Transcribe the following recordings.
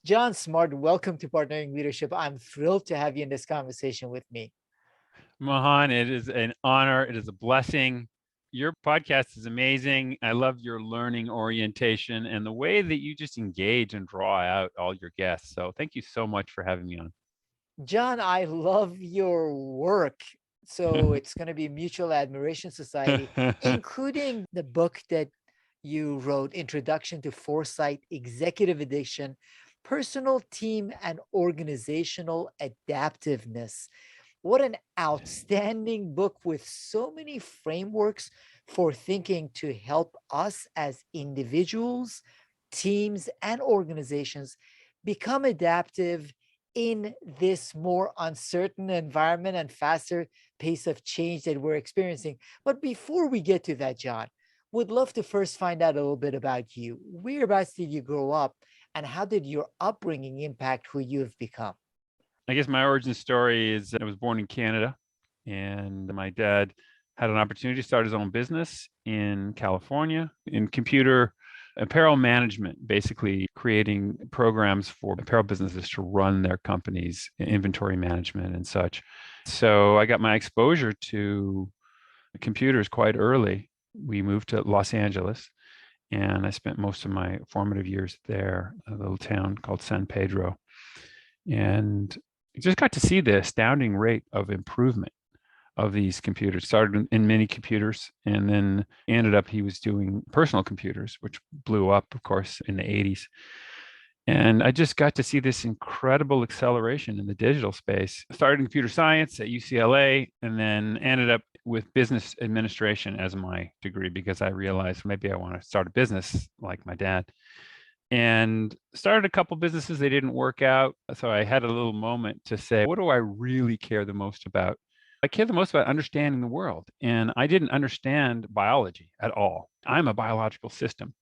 John Smart, welcome to Partnering Leadership. I'm thrilled to have you in this conversation with me. Mahan, it is an honor. It is a blessing. Your podcast is amazing. I love your learning orientation and the way that you just engage and draw out all your guests. So thank you so much for having me on. John, I love your work. So it's going to be Mutual Admiration Society, including the book that you wrote, Introduction to Foresight, Executive Edition, Personal, Team, and Organizational Adaptiveness. What an outstanding book with so many frameworks for thinking to help us as individuals, teams, and organizations become adaptive in this more uncertain environment and faster pace of change that we're experiencing. But before we get to that, John, would love to first find out a little bit about you. Whereabouts did you grow up, and how did your upbringing impact who you've become? I guess my origin story is I was born in Canada, and my dad had an opportunity to start his own business in California in computer apparel management, basically creating programs for apparel businesses to run their companies, inventory management and such. So I got my exposure to computers quite early. We moved to Los Angeles, and I spent most of my formative years there, a little town called San Pedro. And I just got to see the astounding rate of improvement of these computers. Started in mini computers, and then ended up he was doing personal computers, which blew up, of course, in the 80s. And I just got to see this incredible acceleration in the digital space. I started in computer science at UCLA, and then ended up with business administration as my degree because I realized maybe I want to start a business like my dad. And started a couple businesses. They didn't work out. So I had a little moment to say, what do I really care the most about? I care the most about understanding the world. And I didn't understand biology at all. I'm a biological system,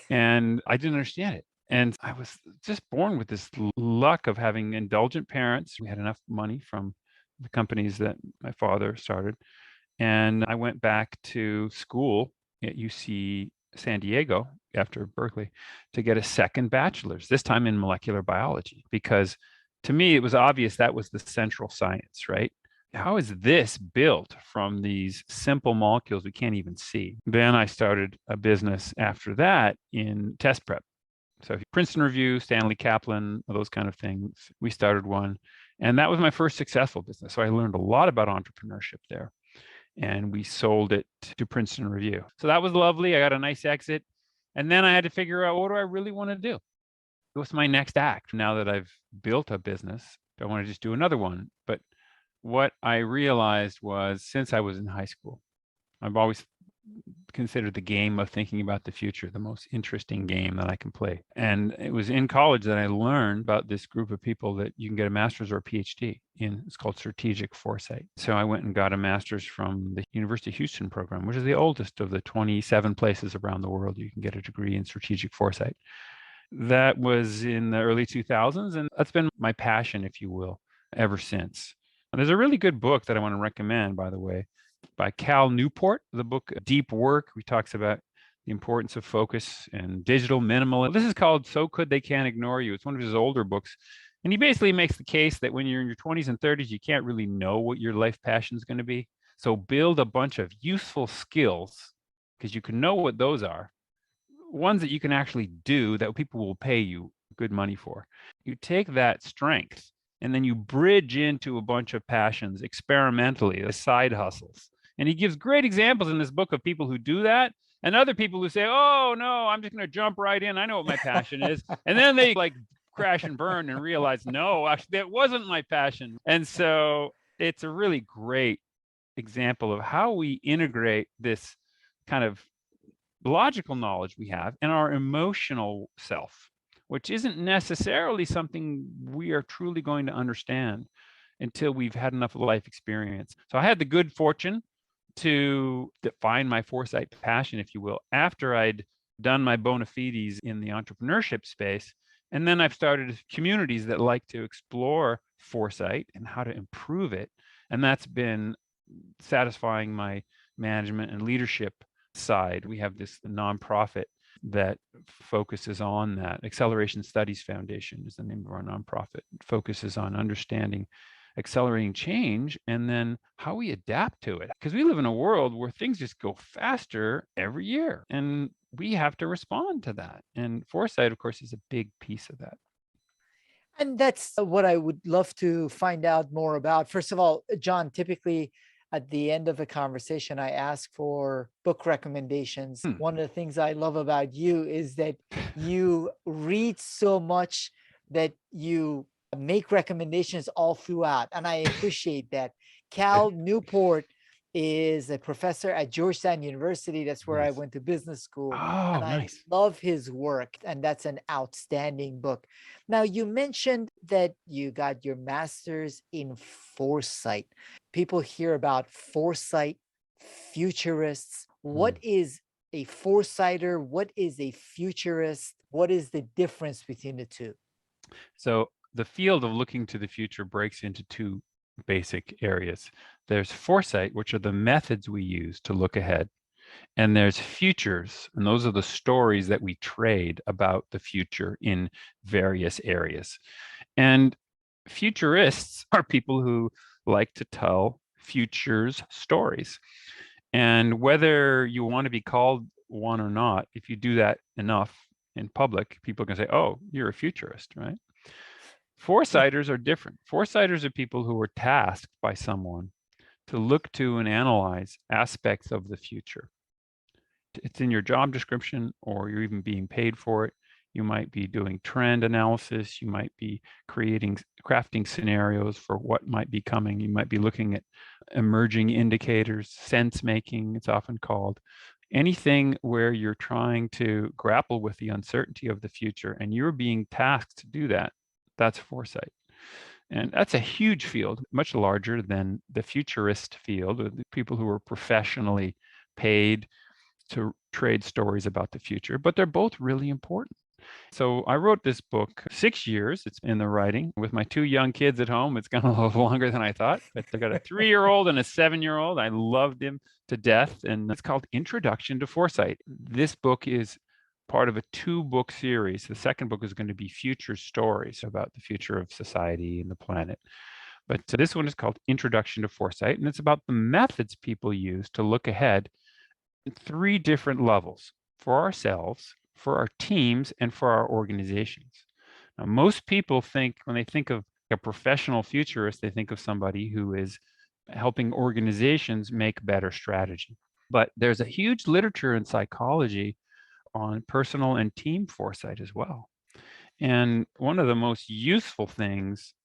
and I didn't understand it. And I was just born with this luck of having indulgent parents. We had enough money from the companies that my father started. And I went back to school at UC San Diego after Berkeley to get a second bachelor's, this time in molecular biology, because to me, it was obvious that was the central science, right? How is this built from these simple molecules we can't even see? Then I started a business after that in test prep. So Princeton Review, Stanley Kaplan, those kind of things. We started one. And that was my first successful business. So I learned a lot about entrepreneurship there. And we sold it to Princeton Review. So that was lovely. I got a nice exit. And then I had to figure out, what do I really want to do? What's my next act now that I've built a business? Do I want to just do another one? But what I realized was, since I was in high school, I've always considered the game of thinking about the future the most interesting game that I can play. And it was in college that I learned about this group of people that you can get a master's or a PhD in. It's called strategic foresight. So I went and got a master's from the University of Houston program, which is the oldest of the 27 places around the world you can get a degree in strategic foresight. That was in the early 2000s, and that's been my passion, if you will, ever since. And there's a really good book that I want to recommend, by the way, by Cal Newport, the book Deep Work. He talks about the importance of focus and digital minimalism. This is called So Good They Can't Ignore You. It's one of his older books. And he basically makes the case that when you're in your 20s and 30s, you can't really know what your life passion is going to be. So build a bunch of useful skills, because you can know what those are, ones that you can actually do that people will pay you good money for. You take that strength and then you bridge into a bunch of passions experimentally, as side hustles. And he gives great examples in this book of people who do that, and other people who say, oh, no, I'm just going to jump right in. I know what my passion is. And then they like crash and burn and realize, no, actually, that wasn't my passion. And so it's a really great example of how we integrate this kind of logical knowledge we have and our emotional self, which isn't necessarily something we are truly going to understand until we've had enough life experience. So I had the good fortune to define my foresight passion, if you will, after I'd done my bona fides in the entrepreneurship space. And then I've started communities that like to explore foresight and how to improve it. And that's been satisfying my management and leadership side. We have this nonprofit that focuses on that. Acceleration Studies Foundation is the name of our nonprofit. It focuses on understanding accelerating change and then how we adapt to it. Because we live in a world where things just go faster every year, and we have to respond to that. And foresight, of course, is a big piece of that. And that's what I would love to find out more about. First of all, John, typically at the end of a conversation, I ask for book recommendations. One of the things I love about you is that you read so much that you make recommendations all throughout. And I appreciate that. Cal Newport is a professor at Georgetown University. That's where I Nice. went to business school. Oh, And I nice. love his work. And that's an outstanding book. Now, you mentioned that you got your master's in foresight. People hear about foresight, futurists. What is a foresighter? What is a futurist? What is the difference between the two? So the field of looking to the future breaks into two basic areas. There's foresight, which are the methods we use to look ahead. And there's futures, and those are the stories that we trade about the future in various areas. And futurists are people who like to tell futures stories. And whether you want to be called one or not, if you do that enough in public, people can say, oh, you're a futurist, right? Foresighters are different. Foresighters are people who are tasked by someone to look to and analyze aspects of the future. It's in your job description, or you're even being paid for it. You might be doing trend analysis. You might be crafting scenarios for what might be coming. You might be looking at emerging indicators, sense making, it's often called. Anything where you're trying to grapple with the uncertainty of the future and you're being tasked to do that, that's foresight. And that's a huge field, much larger than the futurist field, or the people who are professionally paid to trade stories about the future, but they're both really important. So I wrote this book 6 years. It's in the writing with my two young kids at home. It's gone a little longer than I thought, but I got a 3-year-old and a 7-year-old. I loved him to death. And it's called Introduction to Foresight. This book is part of a 2-book series. The second book is going to be future stories about the future of society and the planet. But this one is called Introduction to Foresight, and it's about the methods people use to look ahead at 3 different levels: for ourselves, for our teams, and for our organizations. Now, most people think, when they think of a professional futurist, they think of somebody who is helping organizations make better strategy. But there's a huge literature in psychology on personal and team foresight as well. And one of the most useful things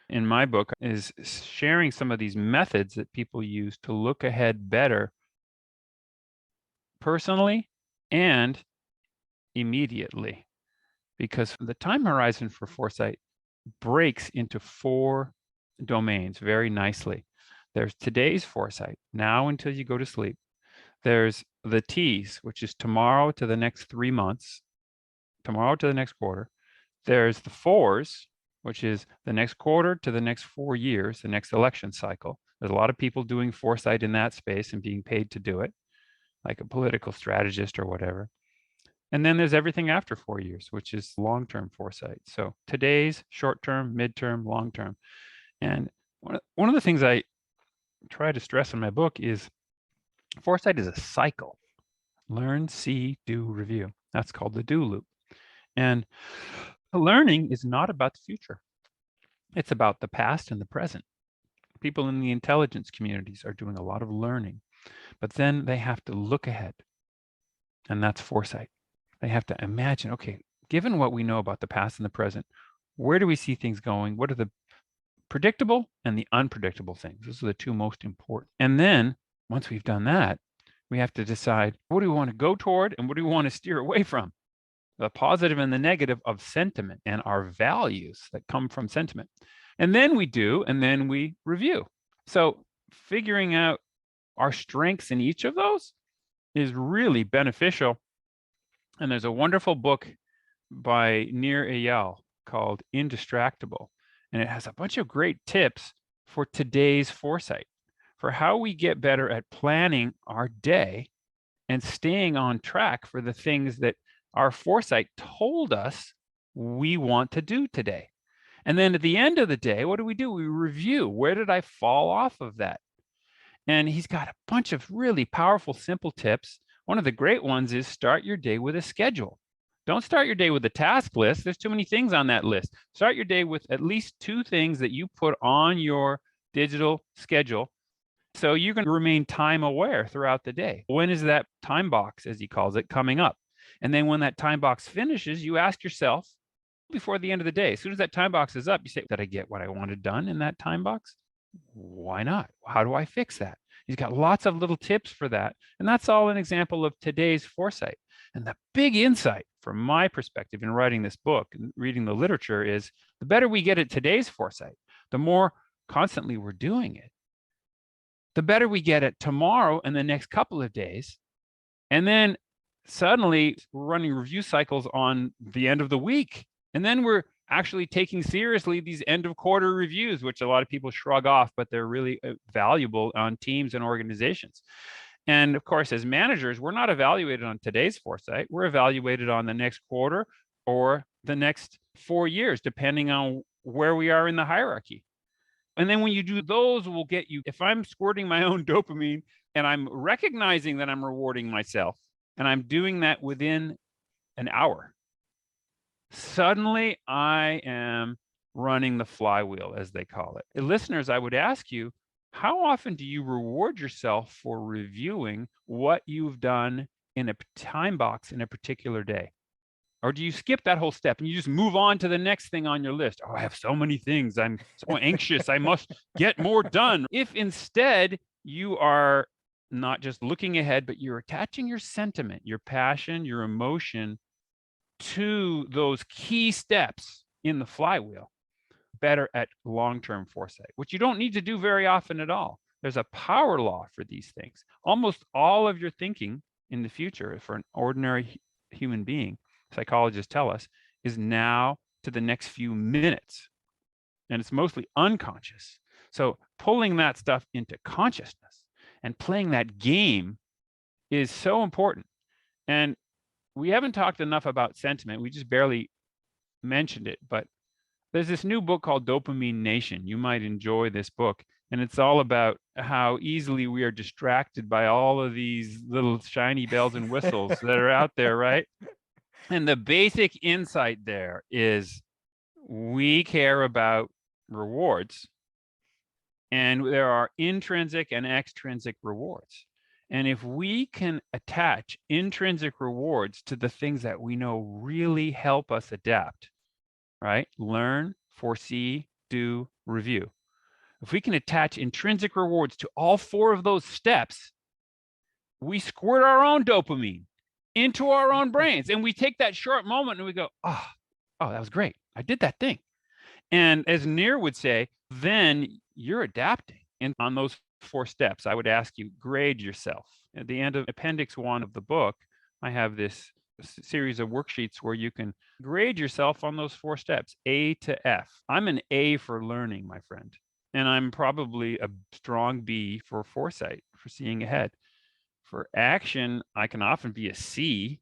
in my book is sharing some of these methods that people use to look ahead better personally and immediately, because the time horizon for foresight breaks into 4 domains very nicely. There's today's foresight, now until you go to sleep. There's the T's, which is tomorrow to the next 3 months, tomorrow to the next quarter. There's the 4's, which is the next quarter to the next 4 years, the next election cycle. There's a lot of people doing foresight in that space and being paid to do it, like a political strategist or whatever. And then there's everything after 4 years, which is long-term foresight. So today's, short-term, mid-term, long-term. And one of the things I try to stress in my book is foresight is a cycle. Learn, see, do, review. That's called the do loop. And learning is not about the future. It's about the past and the present. People in the intelligence communities are doing a lot of learning, but then they have to look ahead. And that's foresight. They have to imagine, okay, given what we know about the past and the present, where do we see things going? What are the predictable and the unpredictable things? Those are the 2 most important. And then once we've done that, we have to decide, what do we want to go toward and what do we want to steer away from? The positive and the negative of sentiment and our values that come from sentiment. And then we review. So figuring out our strengths in each of those is really beneficial. And there's a wonderful book by Nir Eyal called Indistractable. And it has a bunch of great tips for today's foresight, for how we get better at planning our day and staying on track for the things that our foresight told us we want to do today. And then at the end of the day, what do? We review. Where did I fall off of that? And he's got a bunch of really powerful, simple tips. One of the great ones is start your day with a schedule. Don't start your day with a task list. There's too many things on that list. Start your day with at least 2 things that you put on your digital schedule, so you can remain time aware throughout the day. When is that time box, as he calls it, coming up? And then when that time box finishes, you ask yourself before the end of the day, as soon as that time box is up, you say, did I get what I wanted done in that time box? Why not? How do I fix that? He's got lots of little tips for that. And that's all an example of today's foresight. And the big insight from my perspective in writing this book and reading the literature is the better we get at today's foresight, the more constantly we're doing it, the better we get at tomorrow and the next couple of days. And then suddenly we're running review cycles on the end of the week. And then we're actually taking seriously these end of quarter reviews, which a lot of people shrug off, but they're really valuable on teams and organizations. And of course, as managers, we're not evaluated on today's foresight. We're evaluated on the next quarter or the next 4 years, depending on where we are in the hierarchy. And then when you do those, will get you, if I'm squirting my own dopamine and I'm recognizing that I'm rewarding myself and I'm doing that within an hour, suddenly I am running the flywheel, as they call it. Listeners, I would ask you, how often do you reward yourself for reviewing what you've done in a time box in a particular day? Or do you skip that whole step and you just move on to the next thing on your list? Oh, I have so many things. I'm so anxious. I must get more done. If instead you are not just looking ahead, but you're attaching your sentiment, your passion, your emotion to those key steps in the flywheel, better at long-term foresight, which you don't need to do very often at all. There's a power law for these things. Almost all of your thinking in the future for an ordinary human being, psychologists tell us, is now to the next few minutes. And it's mostly unconscious. So pulling that stuff into consciousness and playing that game is so important. And we haven't talked enough about sentiment. We just barely mentioned it, but there's this new book called Dopamine Nation. You might enjoy this book. And it's all about how easily we are distracted by all of these little shiny bells and whistles that are out there, right? And the basic insight there is we care about rewards, and there are intrinsic and extrinsic rewards. And if we can attach intrinsic rewards to the things that we know really help us adapt, right? Learn, foresee, do, review. If we can attach intrinsic rewards to all 4 of those steps, we squirt our own dopamine into our own brains. And we take that short moment and we go, oh, that was great. I did that thing. And as Nir would say, then you're adapting. And on those 4 steps, I would ask you, grade yourself. At the end of Appendix 1 of the book, I have this series of worksheets where you can grade yourself on those 4 steps, A to F. I'm an A for learning, my friend. And I'm probably a strong B for foresight, for seeing ahead. For action, I can often be a C.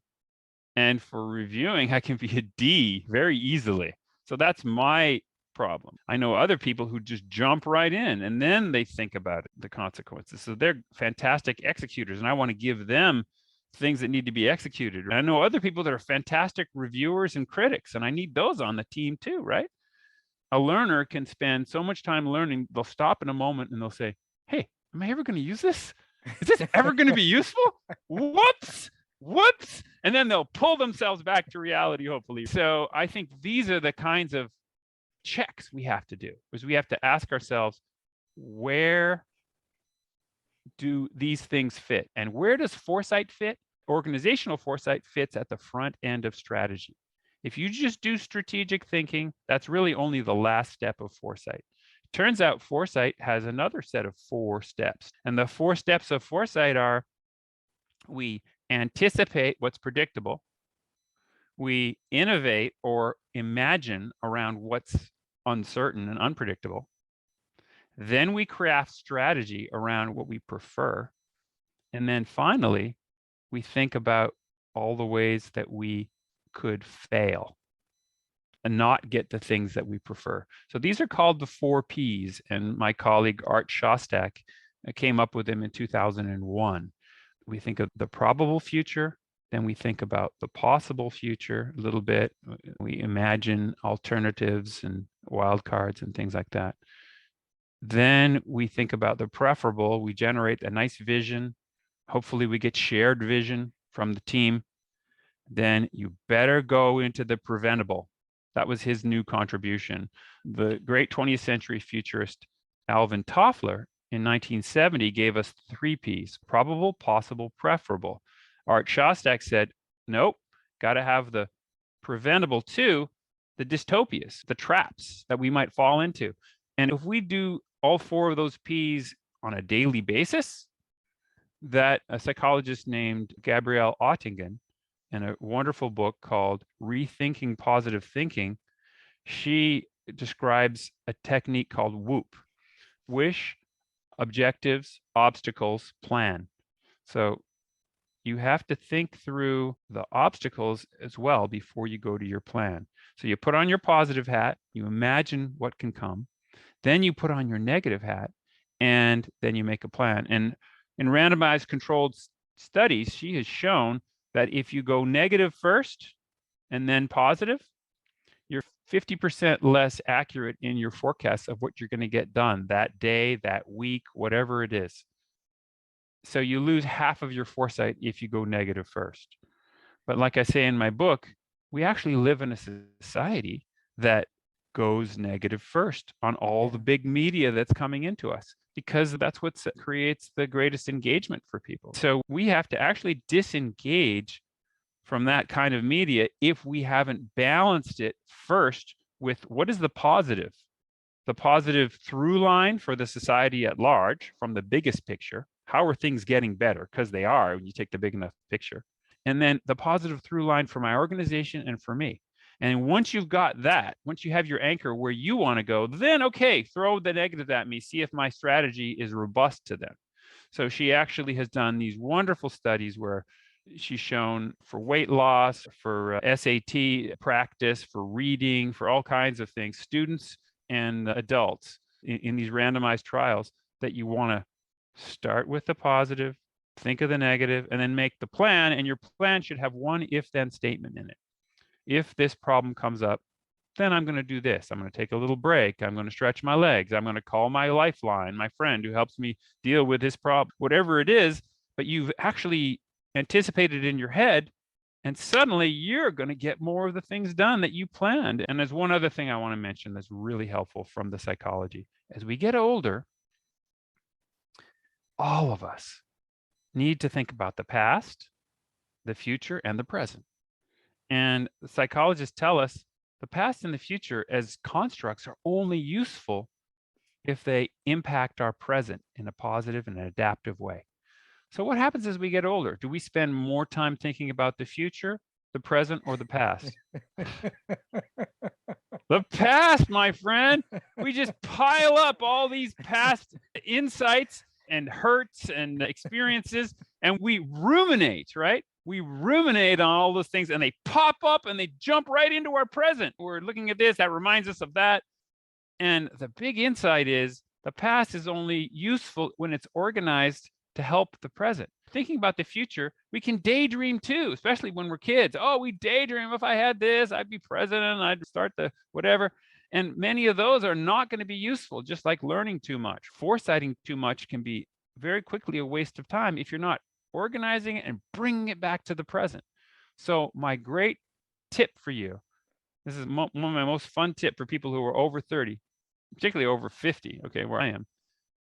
And for reviewing, I can be a D very easily. So that's my problem. I know other people who just jump right in and then they think about the consequences. So they're fantastic executors, and I want to give them things that need to be executed. And I know other people that are fantastic reviewers and critics, and I need those on the team too, right? A learner can spend so much time learning, they'll stop in a moment and they'll say, hey, am I ever going to use this? Is this ever going to be useful? Whoops. And then they'll pull themselves back to reality, hopefully. So I think these are the kinds of checks we have to do, is we have to ask ourselves, where do these things fit? And where does foresight fit? Organizational foresight fits at the front end of strategy. If you just do strategic thinking, that's really only the last step of foresight. Turns out foresight has another set of 4 steps. And the 4 steps of foresight are: we anticipate what's predictable, we innovate or imagine around what's uncertain and unpredictable, then we craft strategy around what we prefer, and then finally, we think about all the ways that we could fail and not get the things that we prefer. So these are called the 4 Ps. And my colleague Art Shostak came up with them in 2001. We think of the probable future, then we think about the possible future a little bit. We imagine alternatives and wildcards and things like that. Then we think about the preferable. We generate a nice vision. Hopefully we get shared vision from the team. Then you better go into the preventable. That was his new contribution. The great 20th century futurist Alvin Toffler in 1970 gave us 3 Ps: probable, possible, preferable. Art Shostak said, nope, got to have the preventable too, the dystopias, the traps that we might fall into. And if we do all 4 of those Ps on a daily basis, that a psychologist named Gabrielle Oettingen, in a wonderful book called Rethinking Positive Thinking, she describes a technique called WOOP: wish, objectives, obstacles, plan. So you have to think through the obstacles as well before you go to your plan. So you put on your positive hat, you imagine what can come, then you put on your negative hat, and then you make a plan. And in randomized controlled studies, she has shown that if you go negative first and then positive, you're 50% less accurate in your forecasts of what you're going to get done that day, that week, whatever it is. So you lose half of your foresight if you go negative first. But like I say in my book, we actually live in a society that goes negative first on all the big media that's coming into us, because that's what creates the greatest engagement for people. So we have to actually disengage from that kind of media if we haven't balanced it first with what is the positive through line for the society at large from the biggest picture. How are things getting better? Because they are when you take the big enough picture. And then the positive through line for my organization and for me. And once you've got that, once you have your anchor where you want to go, then okay, throw the negatives at me, see if my strategy is robust to them. So she actually has done these wonderful studies where she's shown for weight loss, for SAT practice, for reading, for all kinds of things, students and adults in these randomized trials, that you want to start with the positive, think of the negative, and then make the plan. And your plan should have one if-then statement in it. If this problem comes up, then I'm going to do this. I'm going to take a little break. I'm going to stretch my legs. I'm going to call my lifeline, my friend who helps me deal with this problem, whatever it is. But you've actually anticipated in your head, and suddenly you're going to get more of the things done that you planned. And there's one other thing I want to mention that's really helpful from the psychology. As we get older, all of us need to think about the past, the future, and the present. And the psychologists tell us the past and the future as constructs are only useful if they impact our present in a positive and an adaptive way. So what happens as we get older? Do we spend more time thinking about the future, the present, or the past? The past, my friend. We just pile up all these past insights and hurts and experiences, and we ruminate, right? We ruminate on all those things, and they pop up and they jump right into our present. We're looking at this, that reminds us of that. And the big insight is the past is only useful when it's organized to help the present. Thinking about the future, we can daydream too, especially when we're kids. Oh, we daydream, if I had this, I'd be president, I'd start the whatever. And many of those are not going to be useful, just like learning too much. Foresighting too much can be very quickly a waste of time if you're not organizing it and bringing it back to the present. So my great tip for you, this is one of my most fun tip for people who are over 30, particularly over 50, okay, where I am,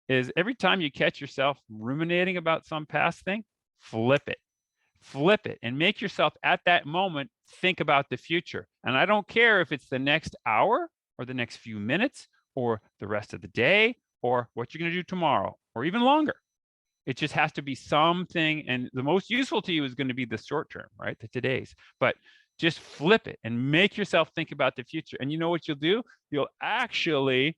is every time you catch yourself ruminating about some past thing, flip it and make yourself at that moment think about the future. And I don't care if it's the next hour or the next few minutes or the rest of the day or what you're going to do tomorrow or even longer. It just has to be something, and the most useful to you is going to be the short term, right? The today's. But just flip it and make yourself think about the future. And you know what you'll do? You'll actually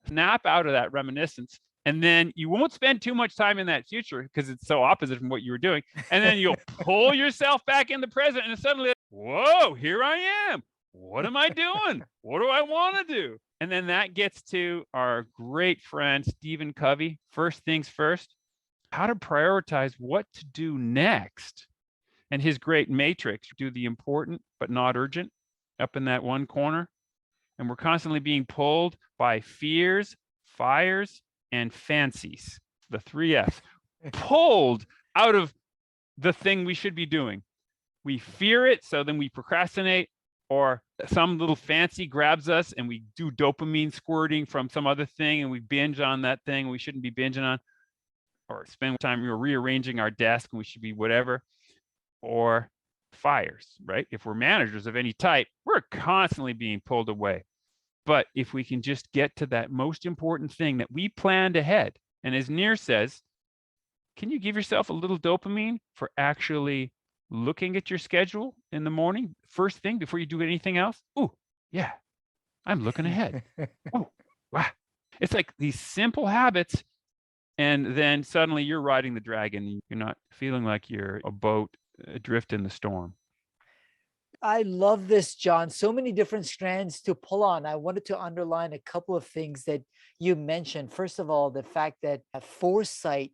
snap out of that reminiscence, and then you won't spend too much time in that future because it's so opposite from what you were doing. And then you'll pull yourself back in the present, and suddenly whoa, here I am. What am I doing? What do I want to do? And then that gets to our great friend, Stephen Covey. First things first, how to prioritize what to do next. And his great matrix, do the important but not urgent, up in that one corner. And we're constantly being pulled by fears, fires, and fancies, the three F's, pulled out of the thing we should be doing. We fear it, so then we procrastinate, or some little fancy grabs us and we do dopamine squirting from some other thing and we binge on that thing we shouldn't be binging on, or spend time rearranging our desk and we should be whatever, or fires, right? If we're managers of any type, we're constantly being pulled away. But if we can just get to that most important thing that we planned ahead, and as Nir says, can you give yourself a little dopamine for actually looking at your schedule in the morning, first thing before you do anything else? Oh, yeah, I'm looking ahead. Oh, wow. It's like these simple habits, and then suddenly you're riding the dragon. You're not feeling like you're a boat adrift in the storm. I love this, John. So many different strands to pull on. I wanted to underline a couple of things that you mentioned. First of all, the fact that foresight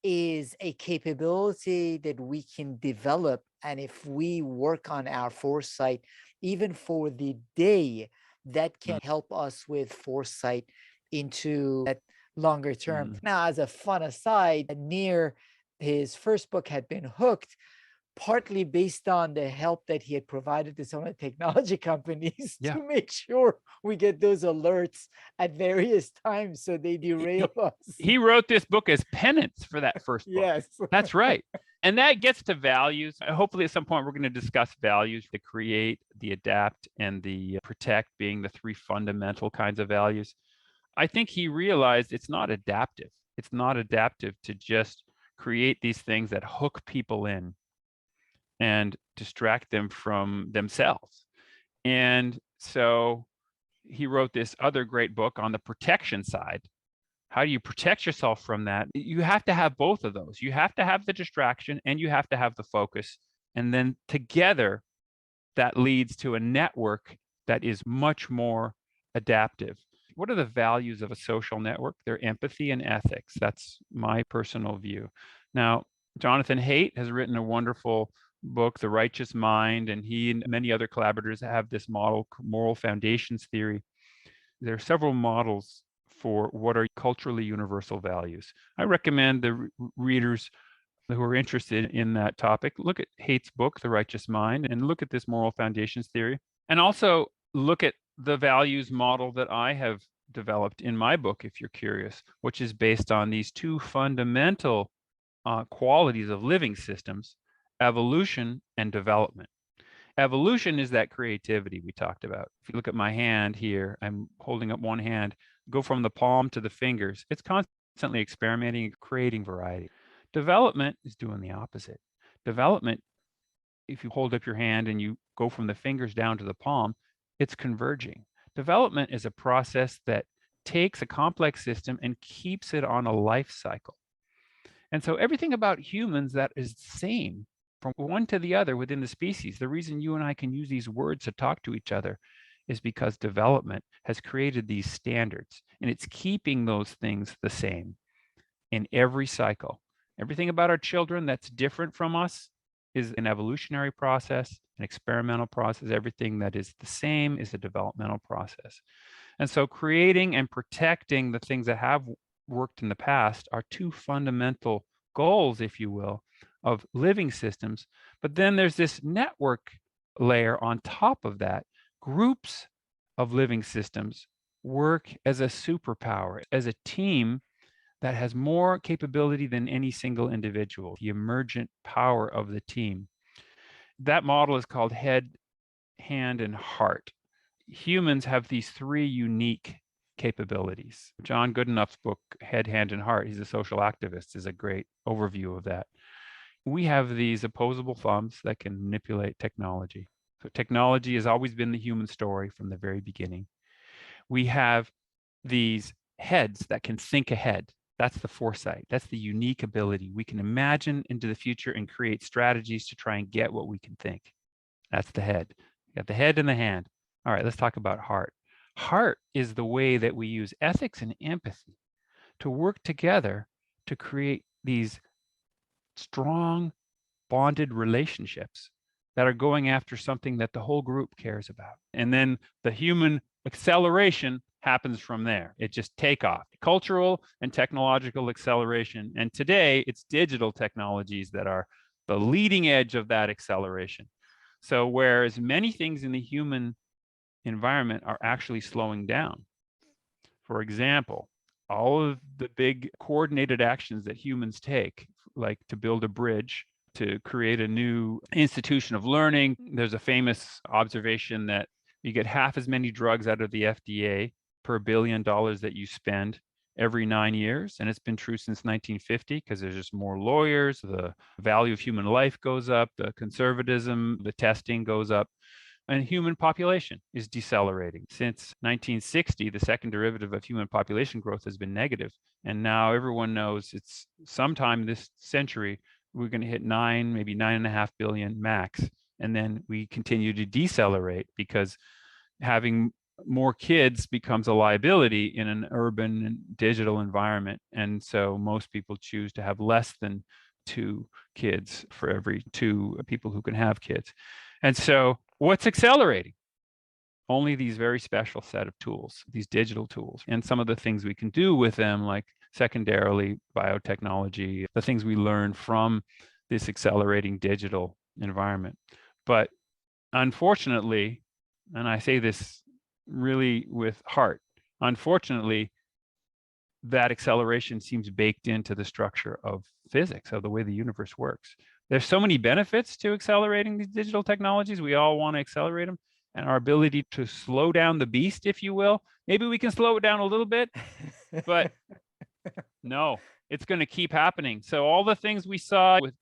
is a capability that we can develop. And if we work on our foresight, even for the day, that can help us with foresight into that longer term. Now, as a fun aside, Near his first book had been hooked partly based on the help that he had provided to some of the technology companies to make sure we get those alerts at various times so they derail us. He wrote this book as penance for that first book. Yes. That's right. And that gets to values. Hopefully at some point we're going to discuss values, the create, the adapt, and the protect being the three fundamental kinds of values. I think he realized it's not adaptive. It's not adaptive to just create these things that hook people in and distract them from themselves. And so he wrote this other great book on the protection side. How do you protect yourself from that? You have to have both of those. You have to have the distraction and you have to have the focus. And then together, that leads to a network that is much more adaptive. What are the values of a social network? They're empathy and ethics. That's my personal view. Now, Jonathan Haidt has written a wonderful book, The Righteous Mind, and he and many other collaborators have this model, moral foundations theory. There are several models for what are culturally universal values. I recommend the readers who are interested in that topic look at Haidt's book, The Righteous Mind, and look at this moral foundations theory, and also look at the values model that I have developed in my book, if you're curious, which is based on these two fundamental qualities of living systems: evolution and development. Evolution is that creativity we talked about. If you look at my hand here, I'm holding up one hand, go from the palm to the fingers. It's constantly experimenting and creating variety. Development is doing the opposite. Development, if you hold up your hand and you go from the fingers down to the palm, it's converging. Development is a process that takes a complex system and keeps it on a life cycle. And so everything about humans that is the same from one to the other within the species, the reason you and I can use these words to talk to each other is because development has created these standards, and it's keeping those things the same in every cycle. Everything about our children that's different from us is an evolutionary process, an experimental process. Everything that is the same is a developmental process. And so creating and protecting the things that have worked in the past are two fundamental goals, if you will, of living systems. But then there's this network layer on top of that. Groups of living systems work as a superpower, as a team that has more capability than any single individual, the emergent power of the team. That model is called head, hand, and heart. Humans have these three unique capabilities. John Goodenough's book, Head, Hand, and Heart, he's a social activist, is a great overview of that. We have these opposable thumbs that can manipulate technology. So technology has always been the human story from the very beginning. We have these heads that can think ahead. That's the foresight. That's the unique ability. We can imagine into the future and create strategies to try and get what we can think. That's the head. You got the head and the hand. All right, let's talk about heart. Heart is the way that we use ethics and empathy to work together to create these strong, bonded relationships that are going after something that the whole group cares about. And then the human acceleration happens from there. It just take off. Cultural and technological acceleration. And today it's digital technologies that are the leading edge of that acceleration. So whereas many things in the human environment are actually slowing down. For example, all of the big coordinated actions that humans take, like to build a bridge, to create a new institution of learning. There's a famous observation that you get half as many drugs out of the FDA per $1 billion that you spend every 9 years. And it's been true since 1950 because there's just more lawyers, the value of human life goes up, the conservatism, the testing goes up, and human population is decelerating. Since 1960, the second derivative of human population growth has been negative. And now everyone knows it's sometime this century, we're going to hit 9, maybe 9.5 billion max. And then we continue to decelerate because having more kids becomes a liability in an urban and digital environment. And so most people choose to have less than 2 kids for every 2 people who can have kids. And so what's accelerating? Only these very special set of tools, these digital tools, and some of the things we can do with them, like secondarily biotechnology, the things we learn from this accelerating digital environment. But unfortunately, and I say this really with heart, unfortunately, that acceleration seems baked into the structure of physics, of the way the universe works. There's so many benefits to accelerating these digital technologies. We all want to accelerate them. And our ability to slow down the beast, if you will, maybe we can slow it down a little bit, but no, it's going to keep happening. So all the things we saw with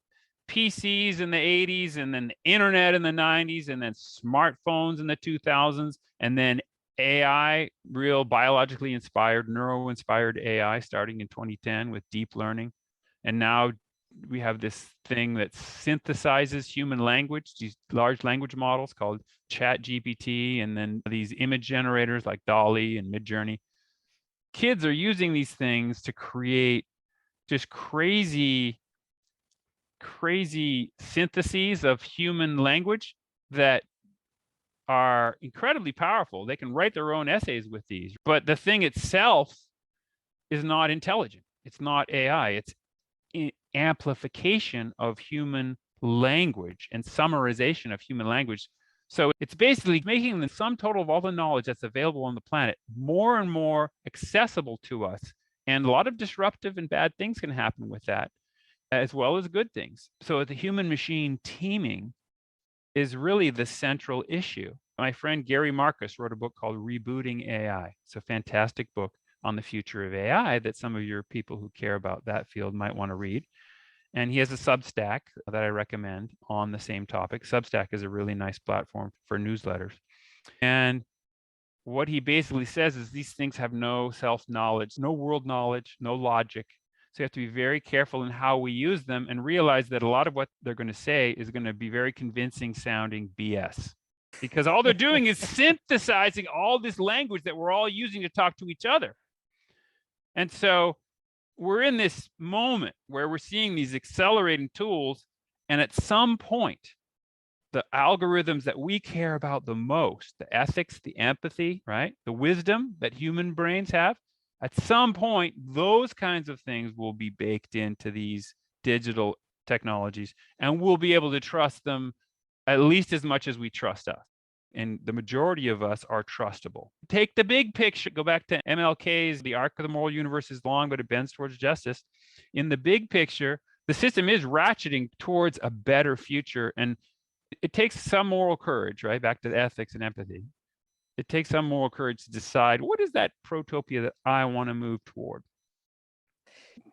PCs in the 80s and then the internet in the 90s and then smartphones in the 2000s and then AI, real biologically inspired, neuro-inspired AI starting in 2010 with deep learning. And now we have this thing that synthesizes human language, these large language models called ChatGPT, and then these image generators like DALL-E and Midjourney. Kids are using these things to create just crazy syntheses of human language that are incredibly powerful. They can write their own essays with these, but the thing itself is not intelligent. It's not AI. It's amplification of human language and summarization of human language. So it's basically making the sum total of all the knowledge that's available on the planet more and more accessible to us. And a lot of disruptive and bad things can happen with that, as well as good things. So the human machine teaming is really the central issue. My friend Gary Marcus wrote a book called Rebooting AI. It's a fantastic book on the future of AI that some of your people who care about that field might want to read. And he has a Substack that I recommend on the same topic. Substack is a really nice platform for newsletters. And what he basically says is these things have no self-knowledge, no world knowledge, no logic. So you have to be very careful in how we use them and realize that a lot of what they're going to say is going to be very convincing sounding BS. Because all they're doing is synthesizing all this language that we're all using to talk to each other. And so we're in this moment where we're seeing these accelerating tools, and at some point, the algorithms that we care about the most, the ethics, the empathy, right? The wisdom that human brains have, at some point, those kinds of things will be baked into these digital technologies, and we'll be able to trust them at least as much as we trust us. And the majority of us are trustable. Take the big picture, go back to MLK's, the arc of the moral universe is long, but it bends towards justice. In the big picture, the system is ratcheting towards a better future. And it takes some moral courage, right? Back to ethics and empathy. It takes some moral courage to decide what is that protopia that I want to move toward.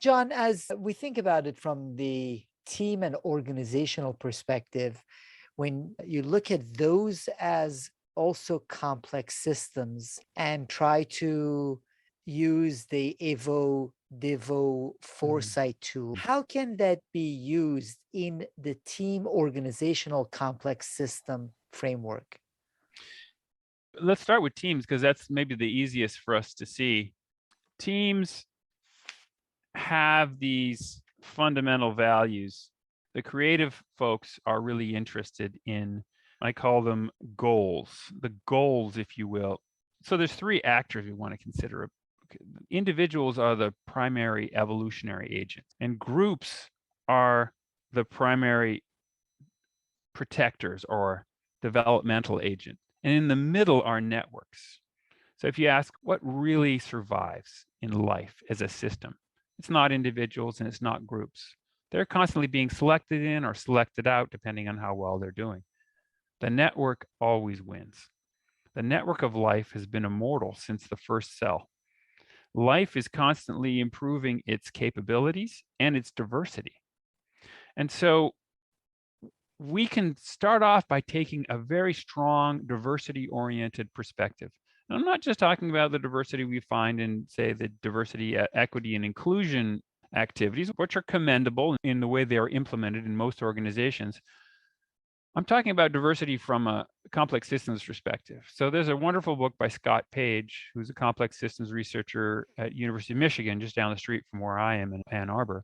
John, as we think about it from the team and organizational perspective, when you look at those as also complex systems and try to use the Devo Foresight tool, how can that be used in the team organizational complex system framework? Let's start with teams because that's maybe the easiest for us to see. Teams have these fundamental values. The creative folks are really interested in, I call them goals, the goals, if you will. So there's three actors we want to consider. Individuals are the primary evolutionary agents, and groups are the primary protectors or developmental agent. And in the middle are networks. So if you ask what really survives in life as a system, it's not individuals and it's not groups. They're constantly being selected in or selected out depending on how well they're doing. The network always wins. The network of life has been immortal since the first cell. Life is constantly improving its capabilities and its diversity. And so we can start off by taking a very strong diversity-oriented perspective. And I'm not just talking about the diversity we find in, say, the diversity, equity, and inclusion activities, which are commendable in the way they are implemented in most organizations. I'm talking about diversity from a complex systems perspective. So there's a wonderful book by Scott Page, who's a complex systems researcher at University of Michigan, just down the street from where I am in Ann Arbor.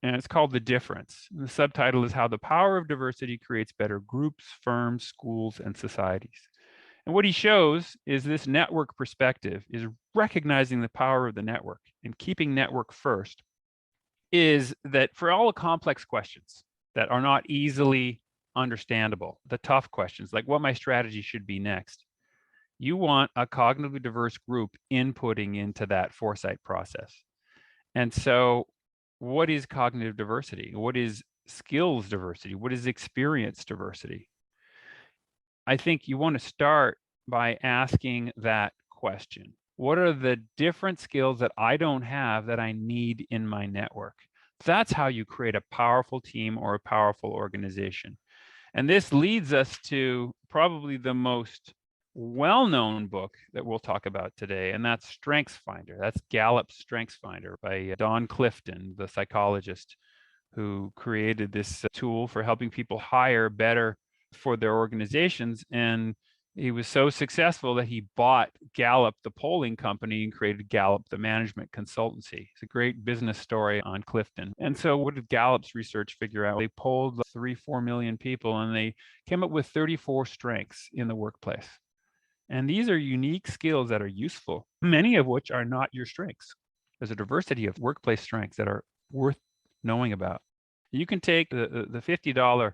And it's called The Difference. And the subtitle is How the Power of Diversity Creates Better Groups, Firms, Schools, and Societies. And what he shows is this network perspective is recognizing the power of the network and keeping network first, is that for all the complex questions that are not easily understandable, the tough questions, like what my strategy should be next, you want a cognitively diverse group inputting into that foresight process. And so what is cognitive diversity? What is skills diversity? What is experience diversity? I think you want to start by asking that question. What are the different skills that I don't have that I need in my network? That's how you create a powerful team or a powerful organization. And this leads us to probably the most well-known book that we'll talk about today, and that's StrengthsFinder. That's Gallup's StrengthsFinder by Don Clifton, the psychologist who created this tool for helping people hire better for their organizations. And he was so successful that he bought Gallup, the polling company, and created Gallup, the management consultancy. It's a great business story on Clifton. And so what did Gallup's research figure out? They polled 3-4 million people, and they came up with 34 strengths in the workplace. And these are unique skills that are useful, many of which are not your strengths. There's a diversity of workplace strengths that are worth knowing about. You can take the $50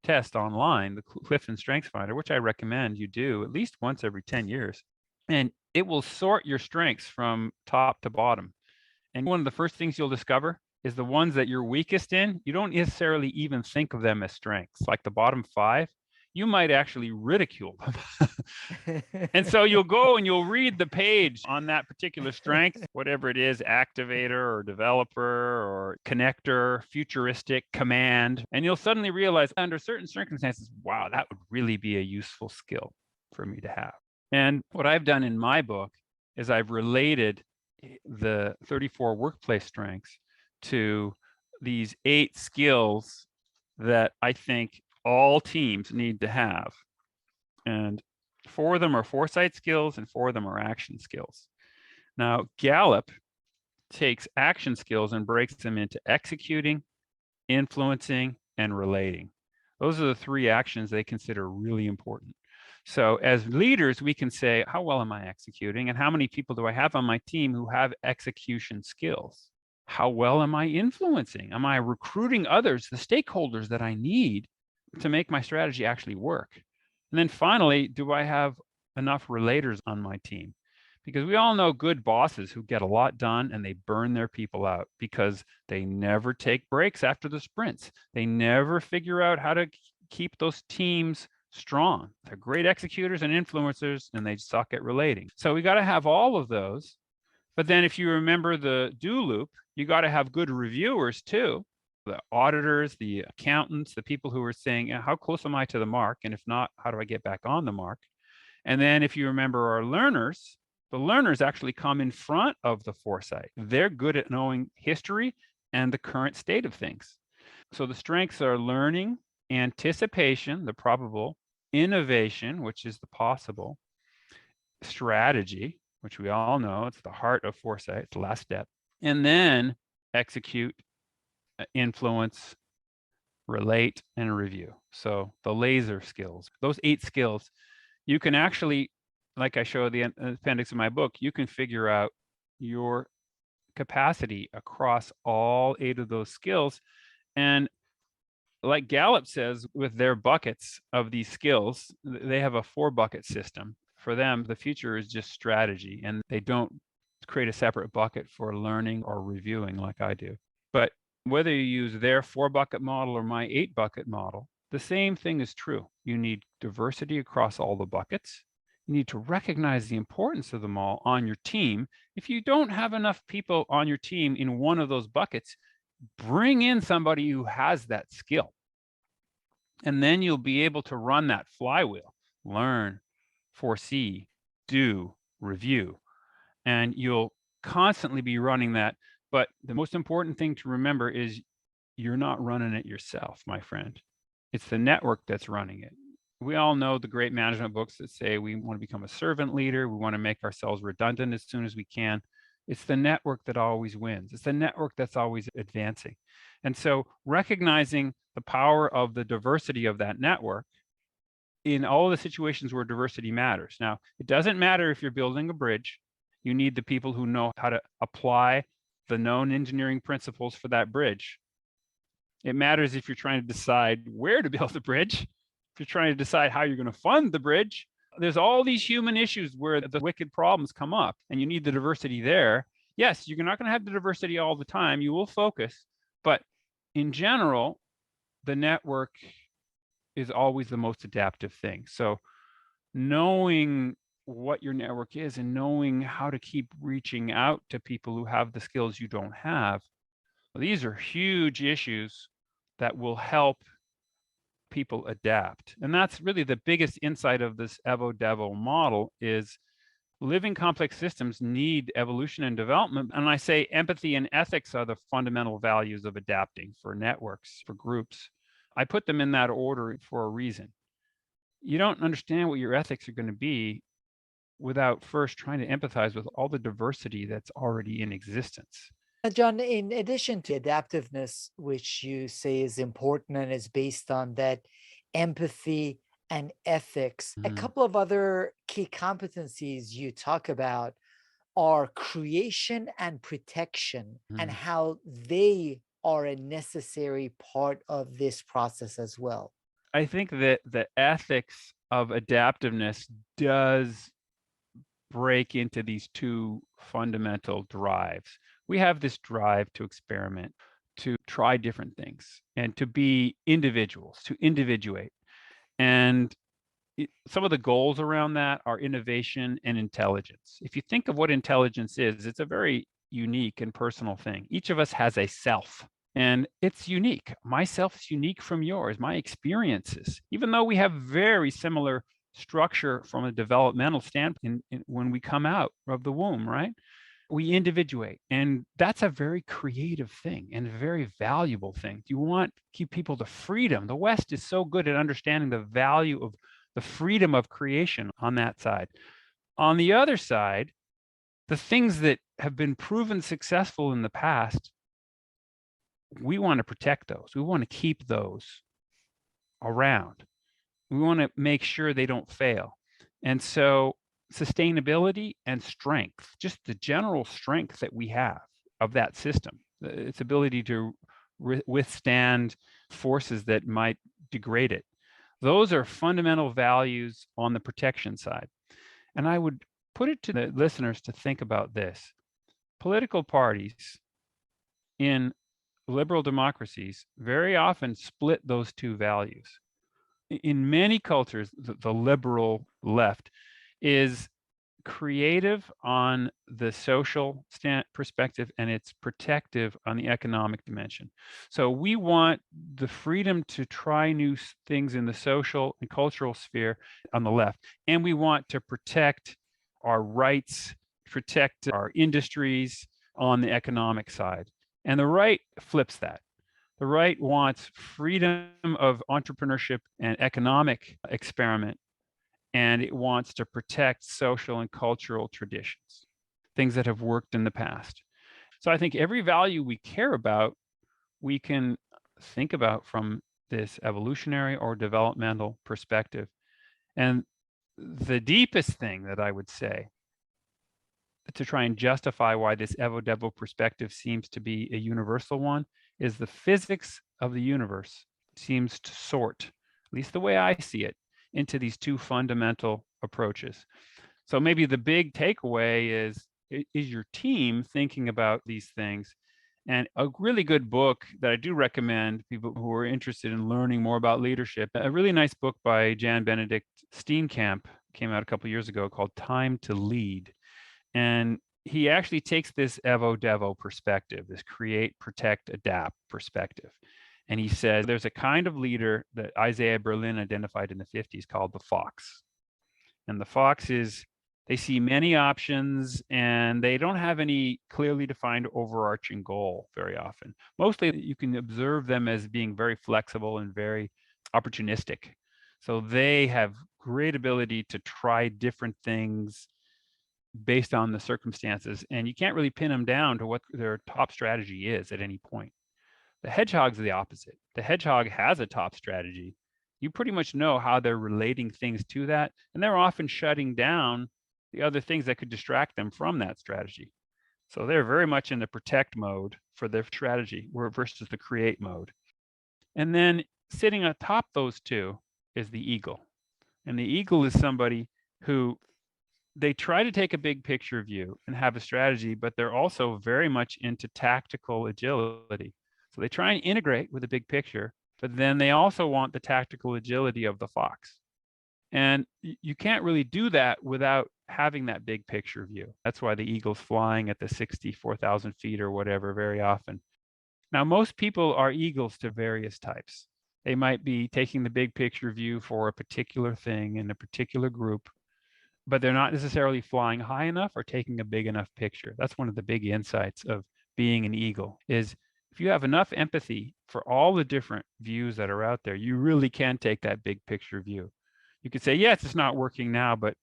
test online, the Clifton StrengthsFinder, which I recommend you do at least once every 10 years. And it will sort your strengths from top to bottom. And one of the first things you'll discover is the ones that you're weakest in, you don't necessarily even think of them as strengths. Like the bottom 5, you might actually ridicule them. And so you'll go and you'll read the page on that particular strength, whatever it is, activator or developer or connector, futuristic, command, and you'll suddenly realize under certain circumstances, wow, that would really be a useful skill for me to have. And what I've done in my book is I've related the 34 workplace strengths to these 8 skills that I think all teams need to have. And 4 of them are foresight skills and 4 of them are action skills. Now, Gallup takes action skills and breaks them into executing, influencing, and relating. Those are the 3 actions they consider really important. So as leaders, we can say, how well am I executing? And how many people do I have on my team who have execution skills? How well am I influencing? Am I recruiting others, the stakeholders that I need to make my strategy actually work? And then finally, do I have enough relators on my team? Because we all know good bosses who get a lot done and they burn their people out because they never take breaks after the sprints. They never figure out how to keep those teams strong. They're great executors and influencers, and they suck at relating. So we got to have all of those. But then if you remember the do loop, you got to have good reviewers too. The auditors, the accountants, the people who are saying, how close am I to the mark? And if not, how do I get back on the mark? And then if you remember our learners, the learners actually come in front of the foresight. They're good at knowing history and the current state of things. So the strengths are learning, anticipation, the probable, innovation, which is the possible, strategy, which we all know, it's the heart of foresight, it's the last step, and then execute, influence, relate, and review. So the laser skills, those 8 skills, you can actually, like I show the appendix of my book, you can figure out your capacity across all 8 of those skills. And like Gallup says, with their buckets of these skills, they have a 4-bucket system. For them, the future is just strategy, and they don't create a separate bucket for learning or reviewing like I do. But whether you use their 4-bucket model or my 8-bucket model, the same thing is true. You need diversity across all the buckets. You need to recognize the importance of them all on your team. If you don't have enough people on your team in one of those buckets, bring in somebody who has that skill. And then you'll be able to run that flywheel, learn, foresee, do, review. And you'll constantly be running that. But the most important thing to remember is you're not running it yourself, my friend. It's the network that's running it. We all know the great management books that say we want to become a servant leader. We want to make ourselves redundant as soon as we can. It's the network that always wins. It's the network that's always advancing. And so recognizing the power of the diversity of that network in all the situations where diversity matters. Now, it doesn't matter if you're building a bridge. You need the people who know how to apply the known engineering principles for that bridge. It matters if you're trying to decide where to build the bridge, if you're trying to decide how you're going to fund the bridge. There's all these human issues where the wicked problems come up, and you need the diversity there. Yes, you're not going to have the diversity all the time. You will focus, but in general, the network is always the most adaptive thing. So knowing what your network is and knowing how to keep reaching out to people who have the skills you don't have, these are huge issues that will help people adapt. And that's really the biggest insight of this Evo-Devo model is living complex systems need evolution and development. And I say empathy and ethics are the fundamental values of adapting for networks, for groups. I put them in that order for a reason. You don't understand what your ethics are going to be without first trying to empathize with all the diversity that's already in existence. John, in addition to adaptiveness, which you say is important and is based on that empathy and ethics, a couple of other key competencies you talk about are creation and protection, and how they are a necessary part of this process as well. I think that the ethics of adaptiveness does break into these 2 fundamental drives. We have this drive to experiment, to try different things, and to be individuals, to individuate. And some of the goals around that are innovation and intelligence. If you think of what intelligence is, it's a very unique and personal thing. Each of us has a self, and it's unique. My self is unique from yours, my experiences, even though we have very similar structure from a developmental standpoint when we come out of the womb, right? We individuate, and that's a very creative thing and a very valuable thing. You want to give people the freedom. The West is so good at understanding the value of the freedom of creation on that side. On the other side, the things that have been proven successful in the past, we want to protect those. We want to keep those around. We want to make sure they don't fail. And so sustainability and strength, just the general strength that we have of that system, its ability to withstand forces that might degrade it. Those are fundamental values on the protection side. And I would put it to the listeners to think about this. Political parties in liberal democracies very often split those 2 values. In many cultures, the liberal left is creative on the social perspective, and it's protective on the economic dimension. So we want the freedom to try new things in the social and cultural sphere on the left, and we want to protect our rights, protect our industries on the economic side. And the right flips that. The right wants freedom of entrepreneurship and economic experiment, and it wants to protect social and cultural traditions, things that have worked in the past. So I think every value we care about, we can think about from this evolutionary or developmental perspective. And the deepest thing that I would say to try and justify why this evo-devo perspective seems to be a universal one is the physics of the universe seems to sort, at least the way I see it, into these two fundamental approaches. So maybe the big takeaway is your team thinking about these things? And a really good book that I do recommend people who are interested in learning more about leadership, a really nice book by Jan Benedict Steenkamp came out a couple of years ago called Time to Lead. And he actually takes this evo-devo perspective, this create, protect, adapt perspective. And he says there's a kind of leader that Isaiah Berlin identified in the 50s called the fox. And the fox is, they see many options and they don't have any clearly defined overarching goal very often. Mostly you can observe them as being very flexible and very opportunistic. So they have great ability to try different things based on the circumstances, and you can't really pin them down to what their top strategy is at any point. The hedgehog's the opposite. The hedgehog has a top strategy. You pretty much know how they're relating things to that, and they're often shutting down the other things that could distract them from that strategy. So they're very much in the protect mode for their strategy versus the create mode. And then sitting atop those two is the eagle. And the eagle is somebody who they try to take a big picture view and have a strategy, but they're also very much into tactical agility. So they try and integrate with the big picture, but then they also want the tactical agility of the fox. And you can't really do that without having that big picture view. That's why the eagle's flying at the 64,000 feet or whatever very often. Now, most people are eagles to various types. They might be taking the big picture view for a particular thing in a particular group, but they're not necessarily flying high enough or taking a big enough picture. That's one of the big insights of being an eagle is if you have enough empathy for all the different views that are out there, you really can take that big picture view. You could say, yes, it's not working now, but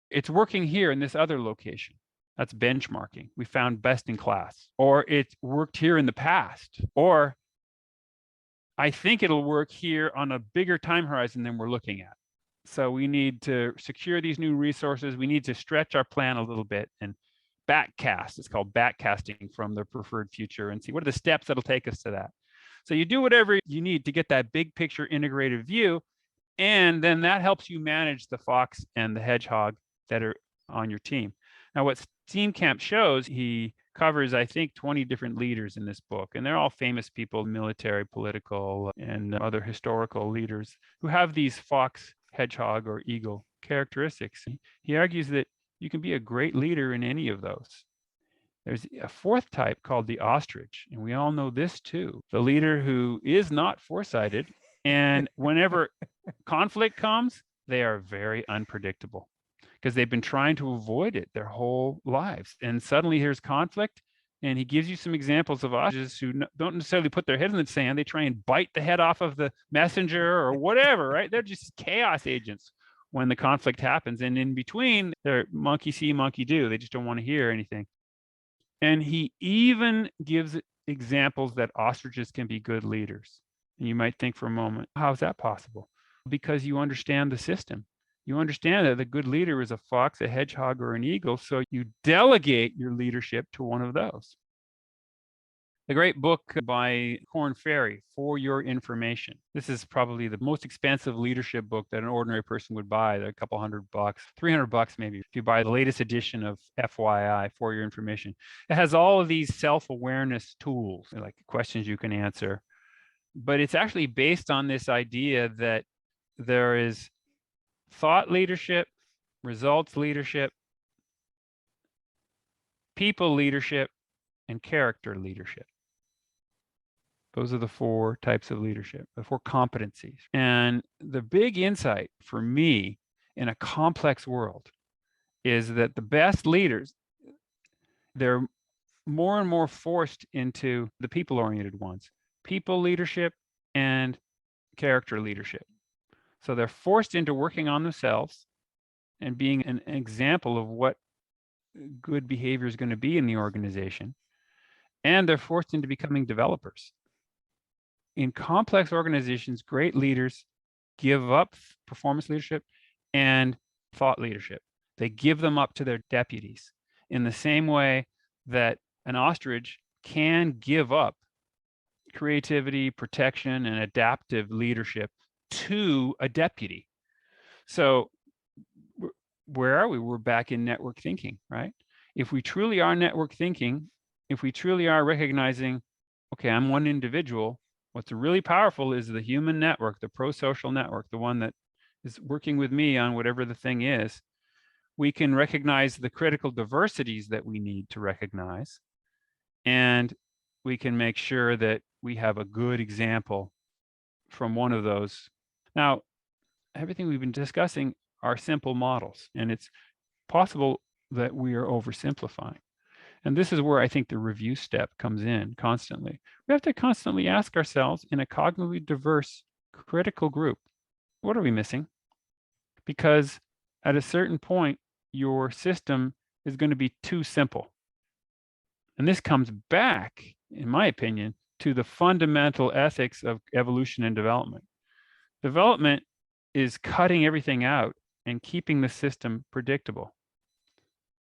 it's working here in this other location. That's benchmarking. We found best in class. Or it worked here in the past. Or I think it'll work here on a bigger time horizon than we're looking at. So we need to secure these new resources. We need to stretch our plan a little bit and backcast. It's called backcasting from the preferred future and see what are the steps that'll take us to that. So you do whatever you need to get that big picture integrated view. And then that helps you manage the fox and the hedgehog that are on your team. Now, what Steenkamp shows, he covers, I think, 20 different leaders in this book, and they're all famous people, military, political, and other historical leaders who have these fox, hedgehog, or eagle characteristics. He argues that you can be a great leader in any of those. There's a fourth type called the ostrich, and we all know this too. The leader who is not foresighted, and whenever conflict comes, they are very unpredictable because they've been trying to avoid it their whole lives. And suddenly here's conflict, and he gives you some examples of ostriches who don't necessarily put their head in the sand. They try and bite the head off of the messenger or whatever, right? They're just chaos agents when the conflict happens. And in between, they're monkey see, monkey do. They just don't want to hear anything. And he even gives examples that ostriches can be good leaders. And you might think for a moment, how is that possible? Because you understand the system. You understand that the good leader is a fox, a hedgehog, or an eagle. So you delegate your leadership to one of those. The great book by Korn Ferry, For Your Information. This is probably the most expensive leadership book that an ordinary person would buy. They're a couple $100, $300 maybe, if you buy the latest edition of FYI, For Your Information. It has all of these self-awareness tools, like questions you can answer. But it's actually based on this idea that there is thought leadership, results leadership, people leadership, and character leadership. Those are the four types of leadership, the four competencies. And the big insight for me in a complex world is that the best leaders, they're more and more forced into the people-oriented ones. people leadership and character leadership. So they're forced into working on themselves and being an example of what good behavior is going to be in the organization. And they're forced into becoming developers. In complex organizations, great leaders give up performance leadership and thought leadership. They give them up to their deputies in the same way that an ostrich can give up creativity, protection, and adaptive leadership to a deputy. So where are we? We're back in network thinking, right? If we truly are network thinking, if we truly are recognizing, okay, I'm one individual, what's really powerful is the human network, the pro-social network, the one that is working with me on whatever the thing is. We can recognize the critical diversities that we need to recognize, and we can make sure that we have a good example from one of those. Now, everything we've been discussing are simple models, and it's possible that we are oversimplifying. And this is where I think the review step comes in constantly. We have to constantly ask ourselves in a cognitively diverse critical group, what are we missing? Because at a certain point, your system is going to be too simple. And this comes back, in my opinion, to the fundamental ethics of evolution and development. Development is cutting everything out and keeping the system predictable.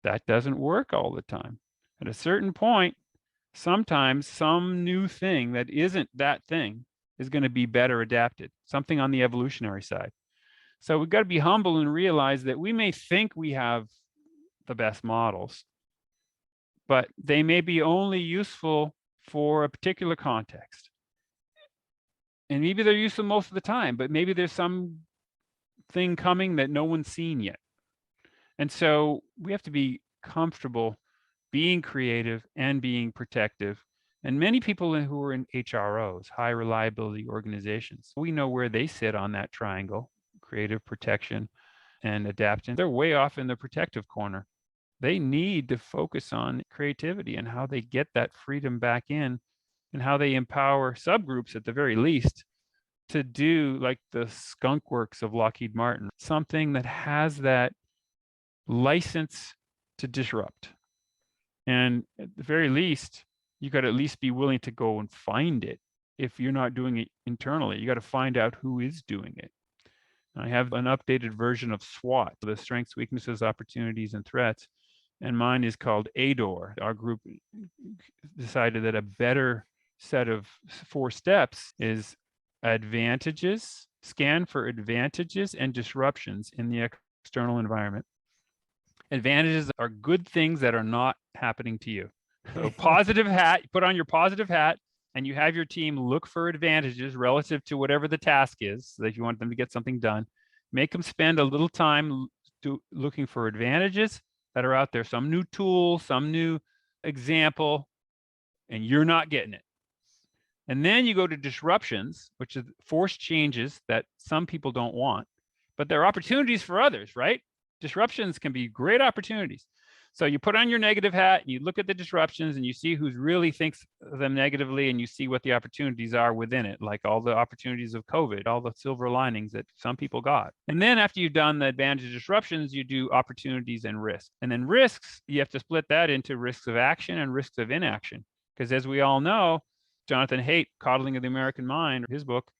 That doesn't work all the time. At a certain point, sometimes some new thing that isn't that thing is going to be better adapted, something on the evolutionary side. So we've got to be humble and realize that we may think we have the best models, but they may be only useful for a particular context. And maybe they're useful most of the time, but maybe there's some thing coming that no one's seen yet. And so we have to be comfortable being creative and being protective. And many people who are in HROs, high reliability organizations, we know where they sit on that triangle, creative, protection, and adaptation. They're way off in the protective corner. They need to focus on creativity and how they get that freedom back in, and how they empower subgroups at the very least to do like the skunk works of Lockheed Martin, something that has that license to disrupt. And at the very least, you got to at least be willing to go and find it. If you're not doing it internally, you got to find out who is doing it. I have an updated version of SWOT, the strengths, weaknesses, opportunities, and threats. And mine is called ADOR. Our group decided that a better set of 4 steps is advantages, scan for advantages and disruptions in the external environment. Advantages are good things that are not happening to you. So positive hat, put on your positive hat, and you have your team look for advantages relative to whatever the task is. So if you want them to get something done, make them spend a little time looking for advantages that are out there, some new tool, some new example, and you're not getting it. And then you go to disruptions, which is forced changes that some people don't want, but they're opportunities for others, right? Disruptions can be great opportunities. So you put on your negative hat and you look at the disruptions and you see who really thinks of them negatively, and you see what the opportunities are within it, like all the opportunities of COVID, all the silver linings that some people got. And then after you've done the advantage disruptions, you do opportunities and risks. And then risks, you have to split that into risks of action and risks of inaction. Because as we all know, Jonathan Haidt, Coddling of the American Mind, his book,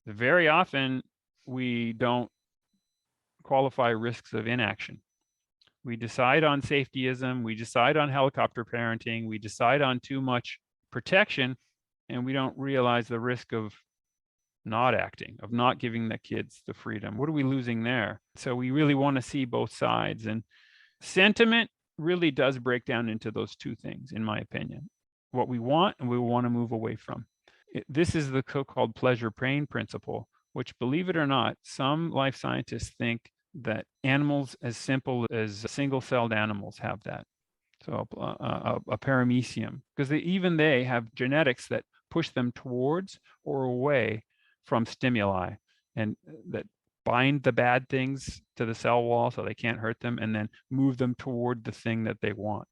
very often we don't qualify risks of inaction. We decide on safetyism, we decide on helicopter parenting, we decide on too much protection, and we don't realize the risk of not acting, of not giving the kids the freedom. What are we losing there? So we really want to see both sides. And sentiment really does break down into those two things, in my opinion. What we want and we want to move away from. This is the so-called pleasure pain principle, which, believe it or not, some life scientists think that animals as simple as single-celled animals have that. So a paramecium, because even they have genetics that push them towards or away from stimuli, and that bind the bad things to the cell wall so they can't hurt them, and then move them toward the thing that they want.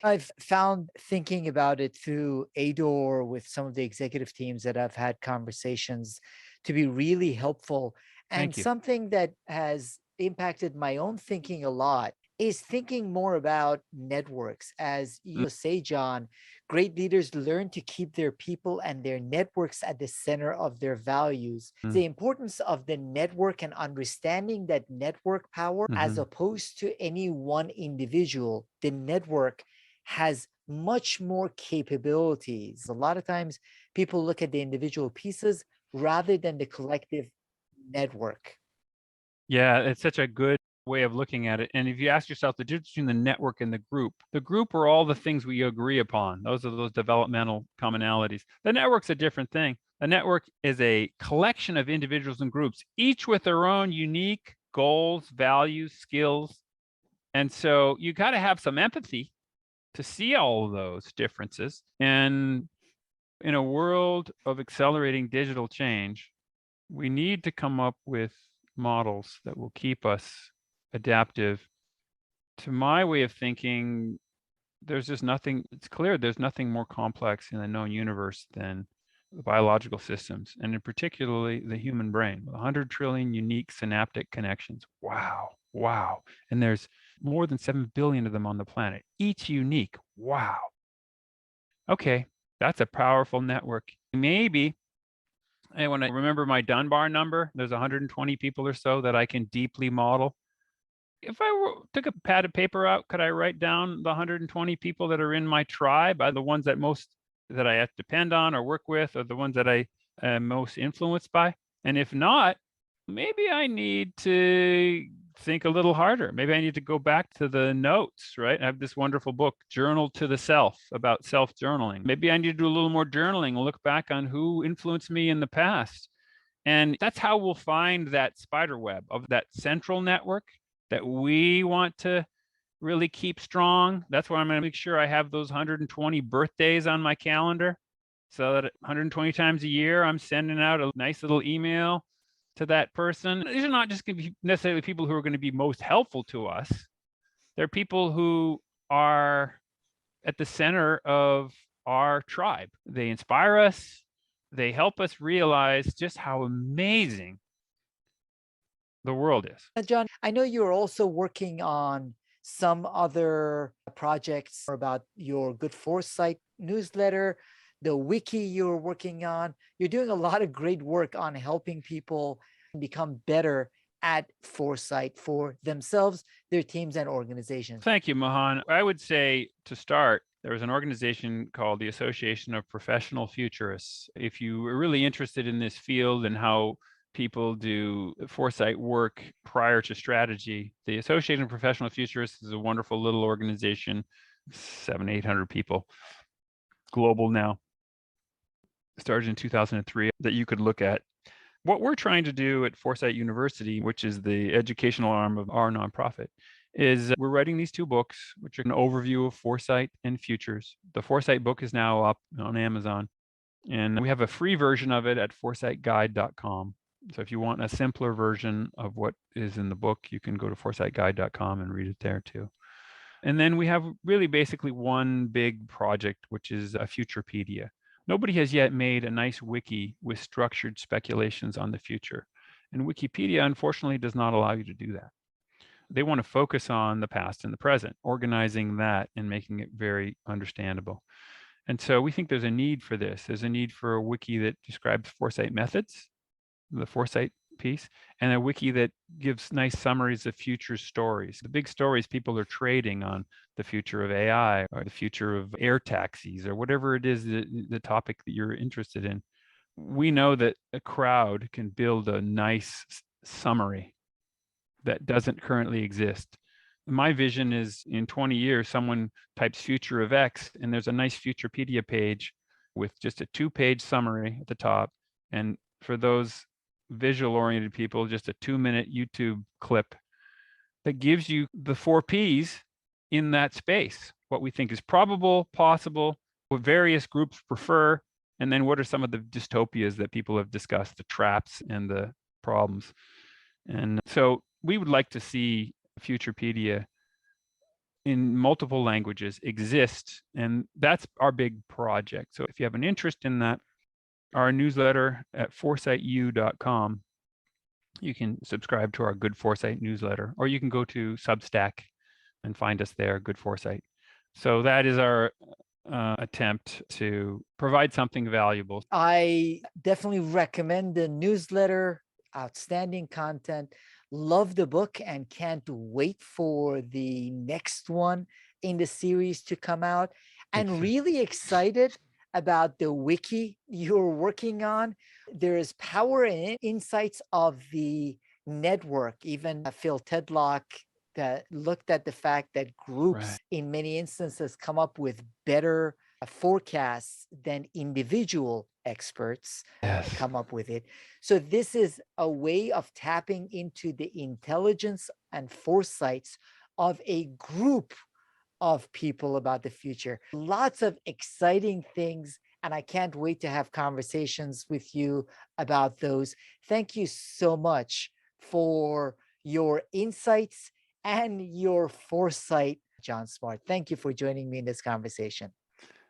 I've found thinking about it through ADOR with some of the executive teams that I've had conversations to be really helpful. And Thank you. something that has impacted my own thinking a lot is thinking more about networks. As you say, John, great leaders learn to keep their people and their networks at the center of their values. The importance of the network and understanding that network power, as opposed to any one individual, the network has much more capabilities. A lot of times people look at the individual pieces rather than the collective network. Yeah, it's such a good way of looking at it. And if you ask yourself the difference between the network and the group are all the things we agree upon. Those are those developmental commonalities. The network's a different thing. The network is a collection of individuals and groups, each with their own unique goals, values, skills. And so you got to have some empathy to see all of those differences. And in a world of accelerating digital change, we need to come up with models that will keep us adaptive. To my way of thinking, there's just nothing, it's clear there's nothing more complex in the known universe than the biological systems, and in particularly the human brain, 100 trillion unique synaptic connections. Wow, wow. And there's more than 7 billion of them on the planet, each unique. Wow. Okay, that's a powerful network. Maybe I want to remember my Dunbar number. There's 120 people or so that I can deeply model. If I took a pad of paper out, could I write down the 120 people that are in my tribe? Are the ones that I have to depend on or work with, or the ones that I am most influenced by? And if not, maybe I need to think a little harder. Maybe I need to go back to the notes, right? I have this wonderful book, Journal to the Self, about self-journaling. Maybe I need to do a little more journaling, look back on who influenced me in the past. And that's how we'll find that spider web of that central network that we want to really keep strong. That's why I'm going to make sure I have those 120 birthdays on my calendar, so that 120 times a year, I'm sending out a nice little email to that person. These are not just going to be necessarily people who are going to be most helpful to us. They're people who are at the center of our tribe. They inspire us. They help us realize just how amazing the world is. John, I know you're also working on some other projects about your Good Foresight newsletter, the wiki you're working on. You're doing a lot of great work on helping people become better at foresight for themselves, their teams, and organizations. Thank you, Mahan. I would say to start, there was an organization called the Association of Professional Futurists. If you were really interested in this field and how people do foresight work prior to strategy, the Association of Professional Futurists is a wonderful little organization, 700-800 people, global now. Started in 2003, that you could look at. What we're trying to do at Foresight University, which is the educational arm of our nonprofit, is we're writing these two books, which are an overview of foresight and futures. The foresight book is now up on Amazon, and we have a free version of it at foresightguide.com. So if you want a simpler version of what is in the book, you can go to foresightguide.com and read it there too. And then we have really basically one big project, which is a Futurepedia. Nobody has yet made a nice wiki with structured speculations on the future. And Wikipedia, unfortunately, does not allow you to do that. They want to focus on the past and the present, organizing that and making it very understandable. And so we think there's a need for this. There's a need for a wiki that describes foresight methods, the foresight piece, and a wiki that gives nice summaries of future stories. The big stories people are trading on, the future of AI or the future of air taxis or whatever it is, the topic that you're interested in. We know that a crowd can build a nice summary that doesn't currently exist. My vision is in 20 years, someone types future of X and there's a nice Futurepedia page with just a 2-page summary at the top. And for those visual-oriented people, just a 2-minute YouTube clip that gives you the 4 Ps in that space. What we think is probable, possible, what various groups prefer, and then what are some of the dystopias that people have discussed, the traps and the problems. And so we would like to see Futurepedia in multiple languages exist. And that's our big project. So if you have an interest in that, our newsletter at foresightu.com, you can subscribe to our Good Foresight newsletter, or you can go to Substack and find us there, Good Foresight. So that is our attempt to provide something valuable. I definitely recommend the newsletter. Outstanding content. Love the book and can't wait for the next one in the series to come out. And really excited about the wiki you're working on. There is power in insights of the network. Even Phil Tedlock that looked at the fact that groups in many instances come up with better forecasts than individual experts come up with it. So this is a way of tapping into the intelligence and foresights of a group of people about the future. Lots of exciting things, and I can't wait to have conversations with you about those. Thank you so much for your insights and your foresight, John Smart. Thank you for joining me in this conversation.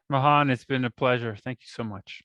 Mahan, it's been a pleasure. Thank you so much.